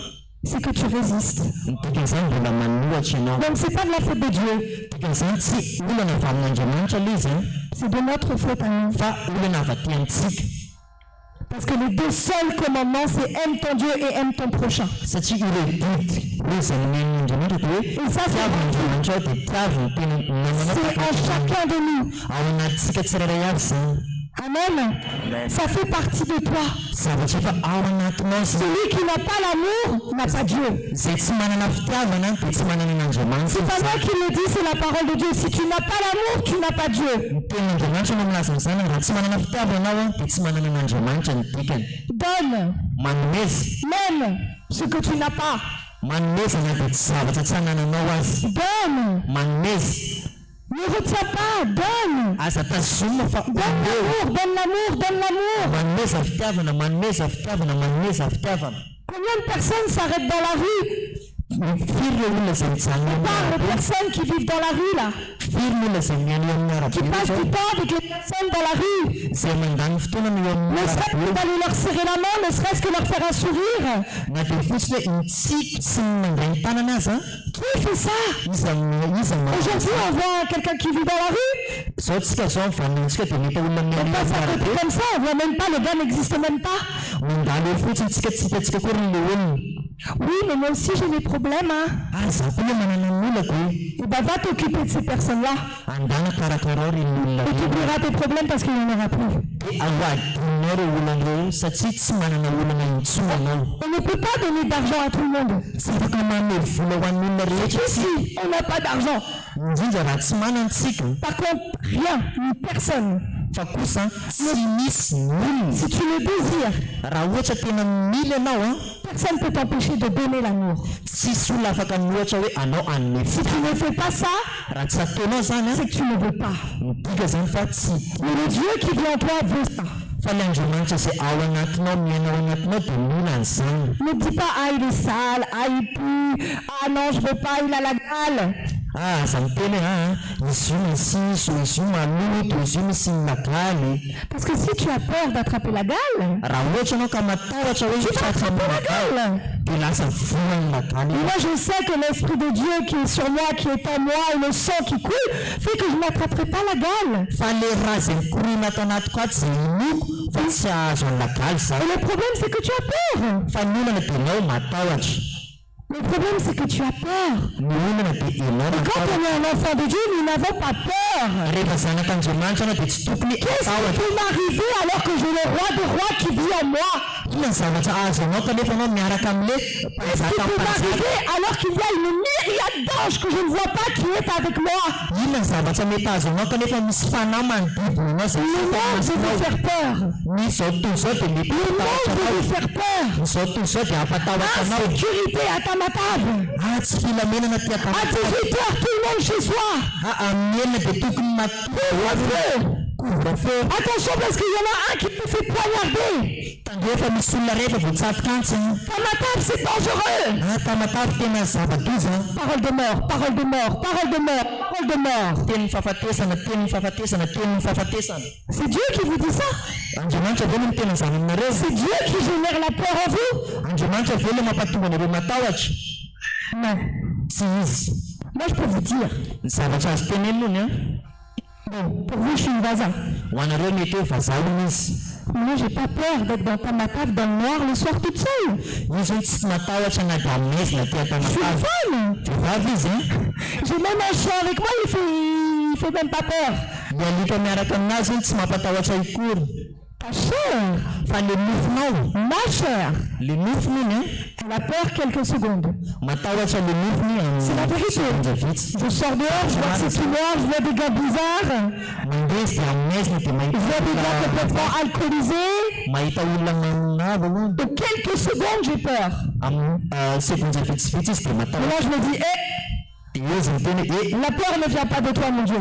c'est que tu résistes. dikan'izany mbola manohatra ianao. Donc c'est pas de la faute de Dieu, Dikan'izany tsy olana avy amin'Andriamanitra ilay izy c'est de notre faute à nous. fa olana avy aty amintsika. Parce que les deux seuls commandements, c'est aime ton Dieu et aime ton prochain. Et ça, c'est en chacun de nous. Amen. Ça fait partie de toi. Celui qui n'a pas l'amour n'a pas Dieu. C'est pas moi qui le dis, c'est la parole de Dieu. Si tu n'as pas l'amour, tu n'as pas Dieu. Donne. Même ce que tu n'as pas. Donne. Ne retiens pas, donne. Donne l'amour. Combien de personnes s'arrêtent dans la rue? On parle de personnes qui vivent dans la rue là. Qui passent du temps avec les personnes dans la rue. Ne serait-ce que d'aller leur serrer la main, ne serait-ce que leur faire un sourire. Qui fait ça? Aujourd'hui, on voit quelqu'un qui vit dans la rue. On passe à côté comme ça, on voit même pas, le gars n'existe même pas. Oui, mais moi aussi j'ai des problèmes. Et ben va t'occuper de ces personnes-là. Et tu oublieras tes problèmes parce qu'il n'y en aura plus. On ne peut pas donner d'argent à tout le monde. Ici, on n'a pas d'argent. Par contre, rien, ni personne. Si tu le désires, personne ne peut t'empêcher de donner l'amour. Si tu ne fais pas ça, c'est que tu ne veux pas. Mais le Dieu qui vit en toi veut ça. Ne dis pas ah il est sale, ah il pue, ah non je veux pas, il a la gale. Parce que si tu as peur d'attraper la gale, tu vas attraper la gale. Et moi je sais que l'Esprit de Dieu qui est sur moi, qui est en moi, et le sang qui coule, fait que je n'attraperai pas la gale. Et le problème c'est que tu as peur. Le problème c'est que tu as peur. Et quand on est un enfant de Dieu, nous n'avons pas peur. Qu'est-ce qui peut m'arriver alors que j'ai le roi des rois qui vit en moi? Qu'est-ce qui peut m'arriver alors qu'il y a une myriade d'anges que je ne vois pas qui est avec moi? Le monde veut vous faire peur. Le monde veut vous faire peur. Insécurité à ta table. À 18h, tout le monde chez soi. Attention parce qu'il y en a un qui te fait poignarder. Ta table c'est dangereux. Parole de mort, parole de mort, parole de mort, parole de mort. C'est Dieu qui vous dit ça. C'est Dieu qui génère la peur en vous. Non. Moi je peux vous dire. Bon, pour vous je suis une vasin. Moi j'ai pas peur d'être dans ma table dans le noir le soir toute seule. Je suis une femme. J'ai même un chien avec moi, il fait même pas peur. Ta chair, enfin le mouvement, ma chair, le mouvement, elle a peur quelques secondes. C'est la vérité. Je sors dehors, je vois que c'est tout noir, je vois des gars bizarres, je vois des gars complètement alcoolisés. De quelques secondes, j'ai peur. Et là, je me dis, la peur ne vient pas de toi, mon Dieu.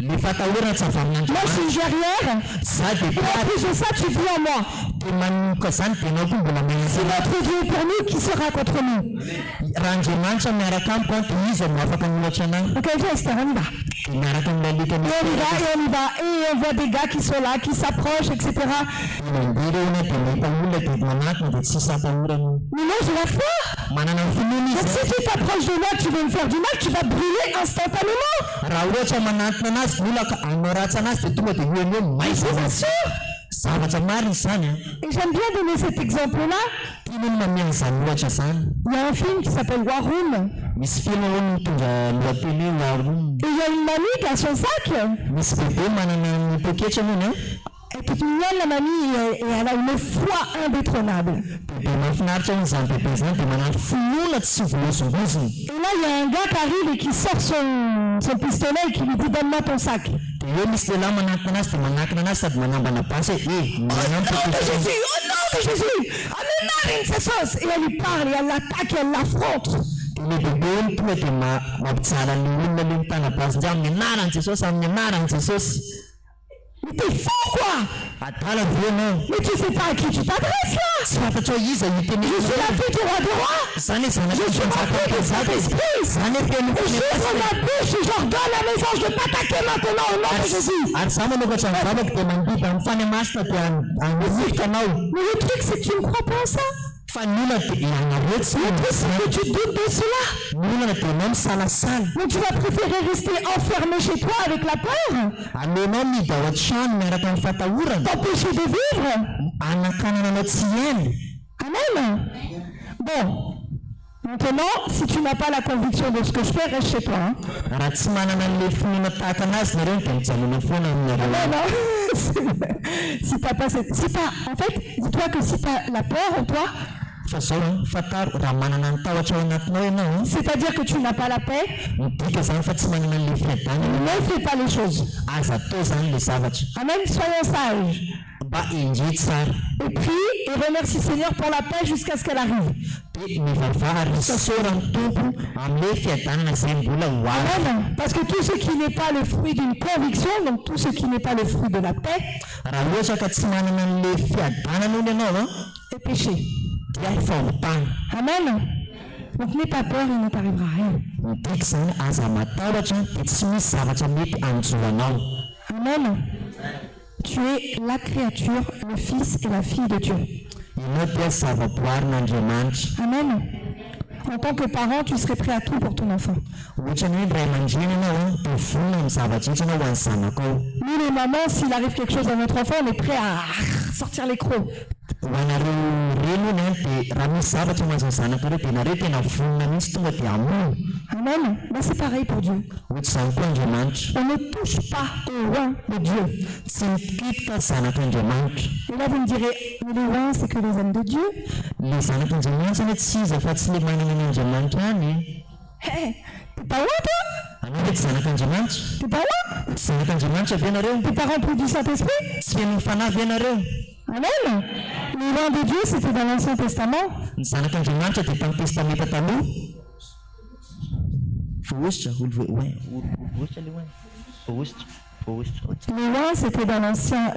Moi, je suis une guerrière. Et en plus de ça, tu vis en moi. C'est notre Dieu pour nous qui sera contre nous. Ok, viens Esther, on y va. Et on y va. Et on voit des gars qui sont là, qui s'approchent, etc. Mais moi, j'ai la foi. Donc si tu t'approches de moi, tu veux me faire du mal, tu vas brûler instantanément. Je vous assure. zavatra marina izany a. Et j'aime bien donner cet exemple-là. Tiany ny mameno izany loatra zany. Il y a un film qui s'appelle War Room. Misy film hoe mitondra lohateny hoe War Room. Et il y a une mamie qui a son sac. Misy bebe manana ny poketra moa a. Elle est toute mignonne, la mamie, et elle a une foi indétrônable. Bebe mahafinaritra hono izany bebe izany dia manana finoana tsy voazongozony. Et là, il y a un gars qui arrive et qui sort son pistolet et qui lui dit donne-moi ton sac. Dia eo misy lehilahy manakina anazy dia manakina anazy sady manambana basy hoe Au nom de Jésus, amène-la une sauce. Et elle lui parle, et elle l'attaque, et elle l'affronte. le bebe ony tonga dia mampijala ny olona le mitana basy ndray amin'ny anarany Jesosy amin'ny anarany Jesosy. Mais t'es fou quoi! Adala venao. Mais tu sais pas à qui tu t'adresses là! Tsy fantatrao iza hiteny. Je suis la fille du roi des rois! Zany zanaka Je suis remplie de Saint-Esprit! Zany feno J'ouvre ma bouche et j'ordonne à mes anges de t'attaquer maintenant au nom de Jésus! ary za manokatra ny zavako dia mandidy amin'ny fanamasina dia hanosika anao. Mais le truc c'est que tu ne crois pas en ça! Fa ny olona dia hanaretsy Que tu doutes de cela! ny olona dia anao misalasala. Mais tu vas préférer rester enfermé chez toi avec la peur! Aleonao midy ao an-trano miaraka amin'ny fatahorana. T'empêcher de vivre! Anakanana anao tsy hainy. Amen! Bon. Maintenant, si tu n'as pas la conviction de ce que je fais, reste chez toi. Hein? Raha tsy manana an'le finoana tahaka anazy nareo dia mijanona foana aminareo. Non. Si t'as pas cette... En fait, dis-toi que si tu as la peur en toi, fa zao fataro raha manana ny tahotra ao anatinao ianao, c'est-à-dire que tu n'as pas la paix, midika zany fa tsy manana an'le fiadanana. ne fais pas les choses. Aza atao zany le zavatra. Amen, soyons sages. Mba indray tsara. Et puis, et remercie Seigneur pour la paix jusqu'à ce qu'elle arrive. Dia mivavaha ary sasora ny tompo amin'le fiadanana izay mbola ho avy. Amen. Parce que tout ce qui n'est pas le fruit d'une conviction, donc tout ce qui n'est pas le fruit de la paix, Raha ohatra ka tsy manana an'le fiadanana ony ianao est péché. dia fahotana. Amen. Donc n'aie pas peur, il ne t'arrivera rien. Midika zany aza matahotra dia tsy misy zavatra mety hanjoa anao. Amen. Tu es la créature, le fils et la fille de Dieu. Ianao dia zavaboarin'Andriamanitra. Amen. En tant que parent, tu serais prêt à tout pour ton enfant. Ohatra ny hoe ray aman-dreny ianao dia vonona amin'ny zavatra rehetra ianao ho an'ny zanakao. Nous les mamans, s'il arrive quelque chose à notre enfant, on est prêt à sortir les crocs. Ho anareo reny dia raha misy zavatra ho an'ny zanakareo dia nareo tena vonona mihitsy tonga dia hamono. Amen. Ben, c'est pareil pour Dieu. Ohatra izany koa Andriamanitra. On ne touche pas au roi de Dieu. Tsy mikitika zanak'Andriamanitra. Et là, vous me direz, mais les rois, c'est que les hommes de Dieu. Le zanak'Andriamanitra ny tsy izy fa tsy le manana an'Andriamanitra any. Hé, t'es pas roi toi? Anao dia tsy zanak'Andriamanitra. T'es pas roi? Zanak'Andriamanitra ve nareo? T'es pas rempli du Saint-Esprit? Tsy feno fanahy ve nareo? Amen. Les rois de Dieu, c'était dans l'Ancien Testament. Ny zanak'Andriamanitra dia tamin'ny testamenta taloha. Vohositra vohositra le vohositra. Les rois, c'était dans l'Ancien...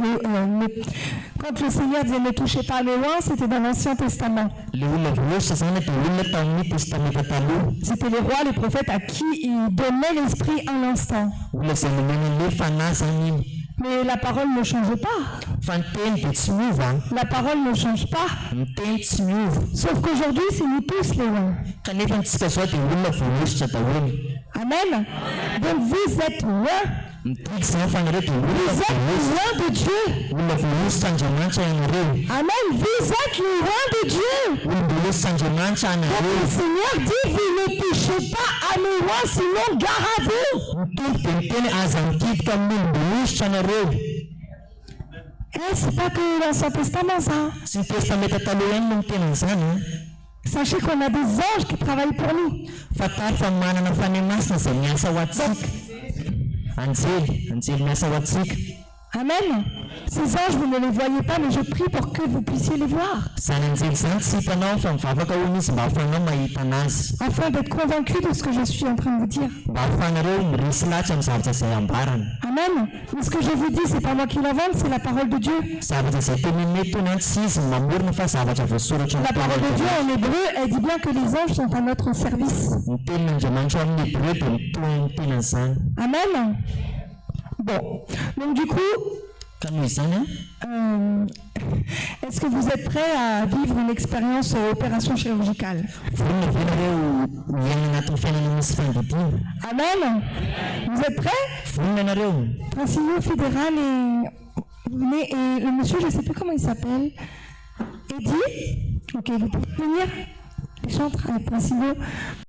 Quand le Seigneur disait ne touchez pas les rois, c'était dans l'Ancien Testament. Le olona vohositra zany dia olona tamin'ny testamenta taloha. C'était les rois, les prophètes à qui il donnait l'Esprit à l'instant. Olona izay nomena an'le fanahy zany iny. Mais la parole ne change pas. Fa ny teny dia tsy miova. La parole ne change pas. Ny teny tsy miova. Sauf qu'aujourd'hui, c'est nous tous les rois. Kanefa ntsika zao dia olona vohositra daholo. Amen. Donc vous êtes rois. Midika zany fa nareo dia Vous êtes olona rois de Dieu. olona vohositra Andriamanitra ianareo. Amen. Vous êtes les rois de Dieu. Olona vohositra Andriamanitra Donc le ianareo. Seigneur dit, vous ne touchez pas à mes rois, sinon gare à vous. Ny tompo dia miteny aza mikidika amin'ny vohositra anareo. Eh, c'est pas que l'Ancien Testament, ça. Tsy ny testamenta taloha ihany no miteny an'izany. Sachez qu'on a des anges qui travaillent pour nous. Fatary fa manana fanamasina izay miasa ho antsika. Anjely miasa ho antsika. Amen. Ces anges, vous ne les voyez pas, mais je prie pour que vous puissiez les voir. Zany anjely zany tsy hitanao fa mivavaka hono izy mba ahafahanao mahita anazy. Afin d'être convaincu de ce que je suis en train de vous dire. Mba ahafahanareo miresy lahatra amin'ny zavatra izay ambarana. Amen. Mais ce que je vous dis, c'est pas moi qui l'invente, c'est la parole de Dieu. Zavatra izay teneniny tony any tsy izy mamorona fa zavatra voasoratra La parole de Dieu en hébreu, elle dit bien que les anges sont à notre service. ny tenin'Andriamanitra amin'ny hébreu dia mitony ny tenan'izany. Amen. Bon. Donc du coup, Ka noho izany est-ce que vous êtes prêts à vivre une expérience opération chirurgicale? vonona ve nareo miaina anatin'ny fiainana misy fandidiana? Amen. Vous êtes prêts? Vonona nareo? Principaux fédéral et Vous venez, et le monsieur, je ne sais plus comment il s'appelle, Eddie. Ok, vous pouvez venir, les chantres principaux.